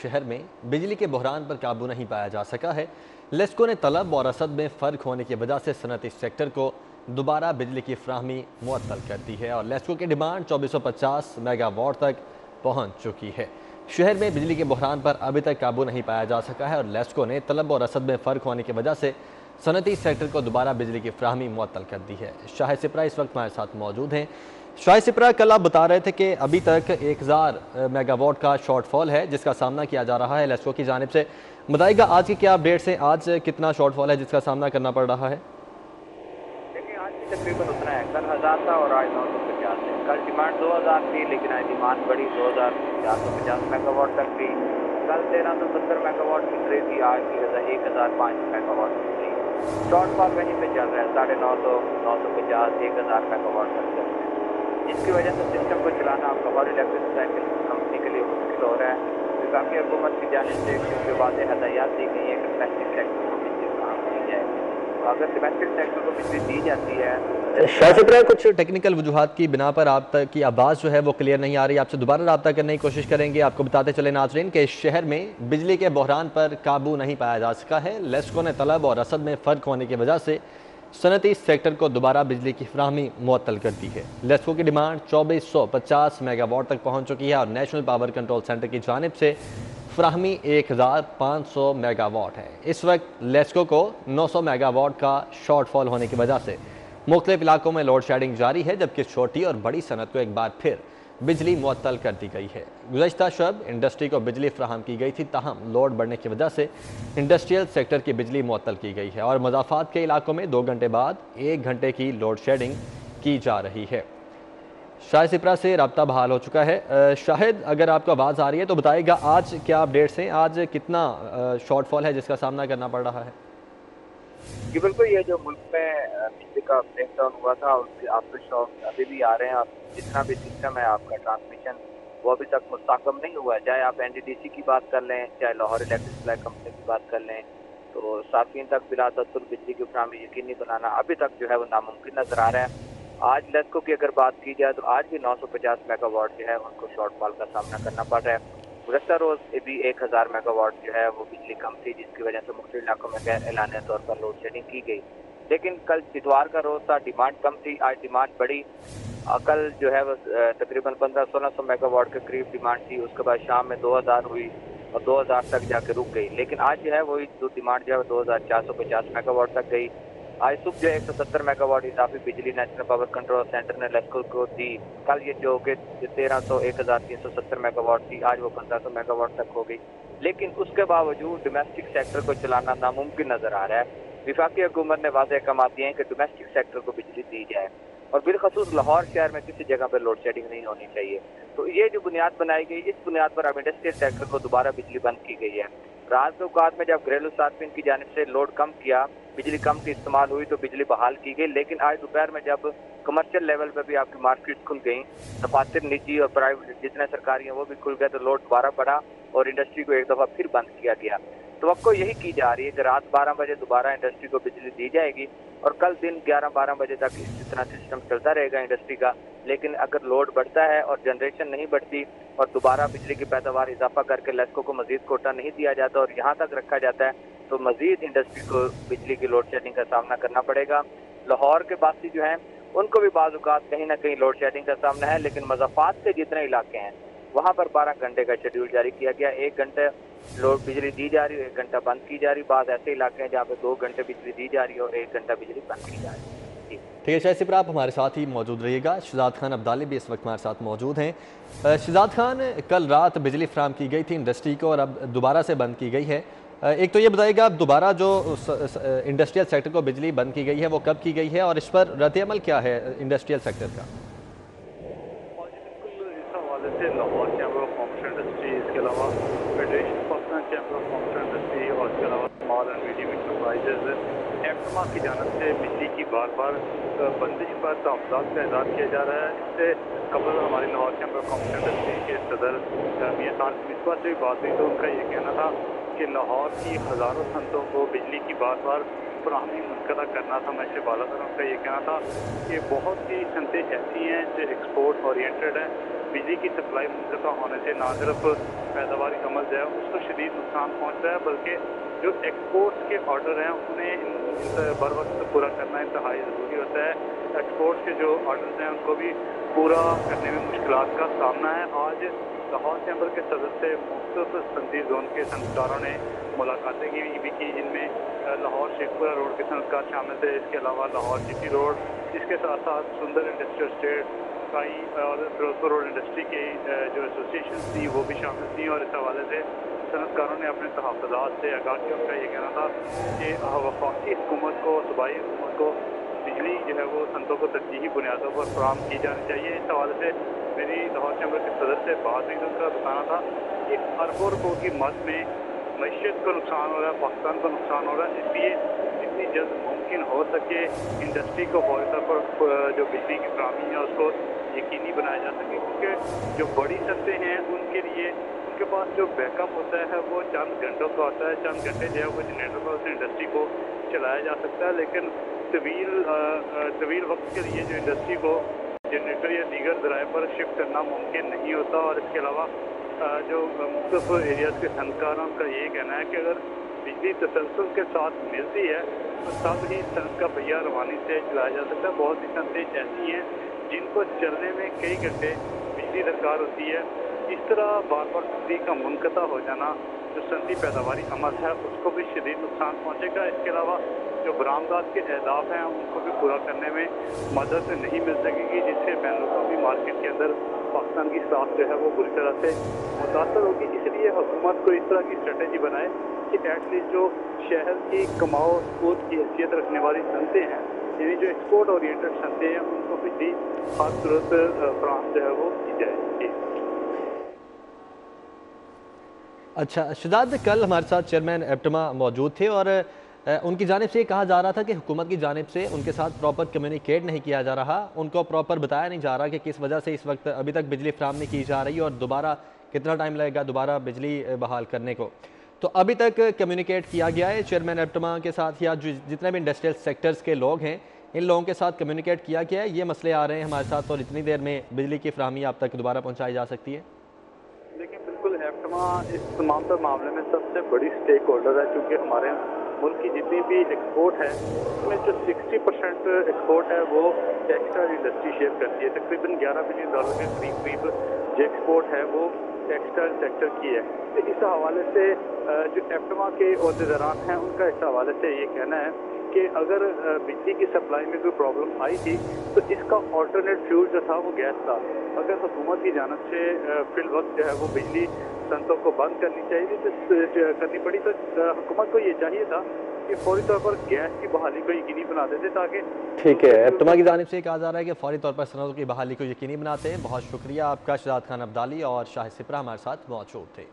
शहर में बिजली के बहरान पर काबू नहीं पाया जा सका है। लेस्को ने तलब और रसद में फ़र्क होने की वजह से सनती सेक्टर को दोबारा बिजली की फ्राहमी मुअत्तल कर दी है और लेस्को की डिमांड 2450 मेगावाट तक पहुंच चुकी है। शहर में बिजली के बहरान पर अभी तक काबू नहीं पाया जा सका है और लेस्को ने तलब और रसद में फ़र्क होने की वजह से सनती सेक्टर को दोबारा बिजली की फ्राहमी मुअत्तल कर दी है। शाहिद सिपरा इस वक्त हमारे साथ मौजूद हैं। शाहिद सिपरा, कल आप बता रहे थे कि अभी तक 1000 मेगावाट का शॉर्टफॉल है जिसका सामना किया जा रहा है लेस्को की जानिब से। बताइएगा आज की क्या अपडेट्स हैं, आज कितना शॉर्टफॉल है जिसका सामना करना पड़ रहा है? देखिए, आज भी तकरीबन उतना है। कल 1000 था और आज 950 है। कल डिमांड 2000 थी लेकिन आज डिमांड बढ़ी 2450 मेगावाट तक थी। कल 1370 मेगावाट मिल रही थी, आज की 1005 मेगावाट मिल रही है। शॉर्टफॉल वहीं पे चल रहा है, 950, 950, 1000 मेगावाट तक चल रहा है, जिसकी वजह से सिस्टम को चलाना अब लाहौर इलेक्ट्रिक साइकिल कंपनी के लिए मुश्किल हो रहा है। विफाकी हुकूमत की जानिब से क्योंकि वाज़ेह हदायत दी गई है कि डोमेस्टिक सेक्टर को बिजली फराहम की जाए। तो अगर डोमेस्टिक सेक्टर को बिजली दी जाती है, शाहिद सिपरा, कुछ टेक्निकल वजूहात की बिना पर आप तक की आवाज़ जो है वो क्लियर नहीं आ रही। आपसे दोबारा रब्ता करने की कोशिश करेंगे। आपको बताते चले नाजरीन कि शहर में बिजली के बहरान पर काबू नहीं पाया जा सका है। लेस्को ने तलब और रसद में फ़र्क होने की वजह से सनती सेक्टर को दोबारा बिजली की फ्राहमी मुअत्तल कर दी है। लेस्को की डिमांड 2450 मेगावाट तक पहुंच चुकी है और नेशनल पावर कंट्रोल सेंटर की जानिब से फ्राहमी 1500 मेगावाट है। इस वक्त लेस्को को 900 मेगावाट का शॉर्टफॉल होने की वजह से मुख्तलिफ इलाकों में लोड शेडिंग जारी है, जबकि छोटी और बड़ी सनत को एक बार फिर बिजली मुअत्तल कर दी गई है। गुज़श्ता शब इंडस्ट्री को बिजली फ्राहम की गई थी, ताहम लोड बढ़ने की वजह से इंडस्ट्रियल सेक्टर की बिजली मुअत्तल की गई है और मज़ाफ़ात के इलाकों में 2 घंटे बाद 1 घंटे की लोड शेडिंग की जा रही है। शाहिद सिपरा से रब्ता बहाल हो चुका है। शाहिद, अगर आपको आवाज़ आ रही है तो बताइएगा आज क्या अपडेट्स हैं, आज कितना शॉर्टफॉल है जिसका सामना करना पड़ रहा है? जी बिल्कुल, ये जो मुल्क में बिजली का ब्रेकडाउन हुआ था उसके आफ्टर शॉक अभी भी आ रहे हैं। जितना भी सिस्टम है आपका ट्रांसमिशन, वो अभी तक मुस्तकम नहीं हुआ है। चाहे आप एनडीडीसी की बात कर लें, चाहे लाहौर इलेक्ट्रिक सप्लाई कंपनी की बात कर लें, तो सार्फिन तक बिला तसुर बिजली की फ्राहमी यकीनी बनाना अभी तक जो है वो नामुमकिन नजर आ रहा है। आज लेस्को की अगर बात की जाए तो आज भी 950 मेगावाट जो है उनको शॉर्टफॉल का सामना करना पड़ रहा है। गुज़श्ता रोज़ भी 1000 मेगावाट जो है वो बिजली कम थी, जिसकी वजह से मुख्तलिफ इलाकों में गैर एलानिया तौर पर लोड शेडिंग की गई। लेकिन कल इतवार का रोज़ था, डिमांड कम थी, आज डिमांड बढ़ी। कल जो है वो तकरीबन 1500-1600 मेगावाट के करीब डिमांड थी। उसके बाद शाम में 2000 हुई और 2000 तक जाके रुक गई। लेकिन आज जो है वही डिमांड जो है 2450 मेगावाट तक गई। आज सुबह जो 170 मेगावाट इजाफी बिजली नेशनल पावर कंट्रोल सेंटर ने लेस्को को दी। कल ये जो कि 1370 मेगावाट थी, आज वो 1500 मेगावाट तक हो गई। लेकिन उसके बावजूद डोमेस्टिक सेक्टर को चलाना नामुमकिन नजर आ रहा है। विफाकी हुकूमत ने वाज़ेह अहकाम दिए हैं कि डोमेस्टिक सेक्टर को बिजली दी जाए और बिलखसूस लाहौर शहर में किसी जगह पर लोड शेडिंग नहीं होनी चाहिए। तो ये जो बुनियाद बनाई गई, इस बुनियाद पर अब इंडस्ट्रियल सेक्टर को दोबारा बिजली बंद की गई है। रात के औकात में जब घरेलू सार्फिन की जानिब से लोड कम किया, बिजली कम की इस्तेमाल हुई तो बिजली बहाल की गई। लेकिन आज दोपहर में जब कमर्शियल लेवल पर भी आपकी मार्केट खुल गई, दफातर निजी और प्राइवेट जितने सरकारी हैं वो भी खुल गए, तो लोड दोबारा बढ़ा और इंडस्ट्री को एक दफ़ा फिर बंद किया गया। तो यही की जा रही है कि रात 12 बजे दोबारा इंडस्ट्री को बिजली दी जाएगी और कल दिन 11-12 बजे तक इसी तरह सिस्टम चलता रहेगा इंडस्ट्री का। लेकिन अगर लोड बढ़ता है और जनरेशन नहीं बढ़ती और दोबारा बिजली की पैदावार इजाफा करके लेस्को को मजीद कोटा नहीं दिया जाता और यहाँ तक रखा जाता है, तो मजीद इंडस्ट्री को बिजली की लोड शेडिंग का सामना करना पड़ेगा। लाहौर के बासी जो हैं उनको भी बाज़ औक़ात कहीं ना कहीं लोड शेडिंग का सामना है, लेकिन मज़ाफ़ात से जितने इलाके हैं वहाँ पर 12 घंटे का शेड्यूल जारी किया गया। 1 घंटे लोड बिजली दी जा रही है, 1 घंटा बंद की जा रही। बाद ऐसे इलाके हैं जहाँ पे 2 घंटे बिजली दी जा रही है और 1 घंटा बिजली बंद की जा रही है। ठीक है शाहिद सिपरा, आप हमारे साथ ही मौजूद रहिएगा। शहजाद खान अब्दाली भी इस वक्त हमारे साथ मौजूद हैं। शहजाद खान, कल रात बिजली फ्राहम की गई थी इंडस्ट्री को और अब दोबारा से बंद की गई है। एक तो ये बताइएगा, अब दोबारा जो इंडस्ट्रियल सेक्टर को बिजली बंद की गई है वो कब की गई है और इस पर रद्द-ए-अमल क्या है इंडस्ट्रियल सेक्टर का? बिल्कुल, इस हवाले से Lahore chamber of commerce industry, इसके अलावा federation Pakistan chamber of commerce industry और इसके अलावा स्मॉल एंड मीडियम इंटरप्राइजेज एफमा की जानब से बिजली की बार बार बंदिश पर तहफ़्फ़ुज़ात का इज़हार किया जा रहा है। इससे कबल हमारे Lahore chamber of commerce industry के सदर मियां तारिक मिसबा से भी बात हुई तो उनका ये कहना था कि लाहौर की हज़ारों सनतों को बिजली की बार बार फ्राहमी मुनक़दा करना था मैशे वाला था। उनका ये कहना था कि बहुत सी सनतें ऐसी हैं जो एक्सपोर्ट ओरिएंटेड हैं, बिजली की सप्लाई मुनक़ता होने से ना सिर्फ पैदावारी अमल जो है उसको शदीद नुकसान पहुँच रहा है, बल्कि जो एक्सपोर्ट्स के ऑर्डर हैं उन्हें बर वक्त पूरा करना इंतहाई ज़रूरी होता है। एक्सपोर्ट्स के जो ऑर्डर्स हैं उनको भी पूरा करने में मुश्किलात का सामना है। आज लाहौर चैम्बर के सदर से मुख्तलिफ सनती जोन के सनतकारों ने मुलाकातें भी की, जिनमें लाहौर शेखपुरा रोड के सनतकार शामिल थे। इसके अलावा लाहौर सिटी रोड, इसके साथ साथ सुंदर इंडस्ट्रियल स्टेट काई और फिरोजपुर रोड इंडस्ट्री की जो एसोसिएशन थी वो भी शामिल थी, और इस हवाले से सनतकारों ने अपने तहफ़्फ़ुज़ात से आगाह किया। उनका ये कहना था कि वफाकी हुकूमत को, सूबाई हुकूमत को बिजली जो है वो सनतों को तरजीही बुनियादों पर फराहम की जानी चाहिए। इस हवाले से मेरी लाहौर चैम्बर के सदर से बात हुई तो उनका बताना था कि अरबों रुपयों की मद में मईशत को नुकसान हो रहा है, पाकिस्तान को नुकसान हो रहा है, इसलिए जितनी जल्द मुमकिन हो सके इंडस्ट्री को फौरी तौर पर जो बिजली की फराहमी है उसको यकीनी बनाया जा सके, क्योंकि जो बड़ी सनतें हैं उनके लिए उनके पास जो बैकअप होता है वो चंद घंटों का होता है। चंद घंटे जो है वो जनरेटर पर उस इंडस्ट्री को चलाया जा सकता है, लेकिन तवील वक्त के लिए जो इंडस्ट्री को जनरेटर या दीगर ज़राए पर शिफ्ट करना मुमकिन नहीं होता। और इसके अलावा जो मुख्तलिफ एरियाज़ के सनतकारों का ये कहना है कि अगर बिजली तसलसल के साथ मिलती है तो तब ही सनत का पहिया रवानी से चलाया जा सकता है। बहुत सी सनतें ऐसी हैं जिनको चलने में कई घंटे बिजली दरकार होती है। इस तरह बार बार बिजली का मुनक़ता हो जाना जो सनती पैदावारी अमल है उसको भी शदीद नुकसान पहुँचेगा। इसके अलावा जो बरामदात के अहदाफ हैं उनको भी पूरा करने में मदद नहीं मिल सकेगी, जिससे बैनुल-अक़वामी मार्केट के अंदर पाकिस्तान की साख जो है वो बुरी तरह से मुतासर होगी। इसलिए हुकूमत को इस तरह की स्ट्रेटजी बनाए कि एटलीस्ट जो शहर की कमाओ सूद की हैसियत रखने वाली सनतें हैं, यानी जो एक्सपोर्ट ओरिएंटेड सनतें हैं, उनको बिजली हर सूरत फराहम जो है वो की जाए। अच्छा शहजाद, कल हमारे साथ चेयरमैन एप्टमा मौजूद थे और उनकी जानिब से कहा जा रहा था कि हुकूमत की जानिब से उनके साथ प्रॉपर कम्युनिकेट नहीं किया जा रहा, उनको प्रॉपर बताया नहीं जा रहा कि किस वजह से इस वक्त अभी तक बिजली फराहम नहीं की जा रही और दोबारा कितना टाइम लगेगा दोबारा बिजली बहाल करने को। तो अभी तक कम्युनिकेट किया गया है चेयरमैन एप्टमा के साथ या जितने भी इंडस्ट्रियल सेक्टर्स के लोग हैं इन लोगों के साथ कम्युनिकेट किया गया है, ये मसले आ रहे हैं हमारे साथ और इतनी देर में बिजली की फराहमी आप तक दोबारा पहुँचाई जा सकती है? लेकिन बिल्कुल एप्टमा इस तमाम तर मामले में सबसे बड़ी स्टेक होल्डर है, क्योंकि हमारे मुल्क की जितनी भी एक्सपोर्ट है उसमें जो 60% एक्सपोर्ट है वो टेक्सटाइल इंडस्ट्री शेयर करती है। तकरीबन $11 बिलियन के करीब जो एक्सपोर्ट है वो टेक्सटाइल सेक्टर की है। तो इस हवाले से जो एप्टमा के अहदेदारान हैं उनका इस हवाले से ये कहना है कि अगर बिजली की सप्लाई में कोई प्रॉब्लम आई थी तो इसका ऑल्टरनेट फ्यूल जो था वो गैस था। अगर हुकूमत की जानब से फिल वक्त जो है वो बिजली सनतों को बंद करनी चाहिए तो करनी पड़ी, तो हुकूमत को ये चाहिए था कि फौरी तौर पर गैस की बहाली को यकीनी बना देते ताकि। ठीक है, एप्टमा की जानिब से कहा जा रहा है कि फौरी तौर पर सनतों की बहाली को यकीनी बनाते हैं। बहुत शुक्रिया आपका शहजाद खान अब्दाली और शाहिद सिपरा हमारे साथ मौजूद थे।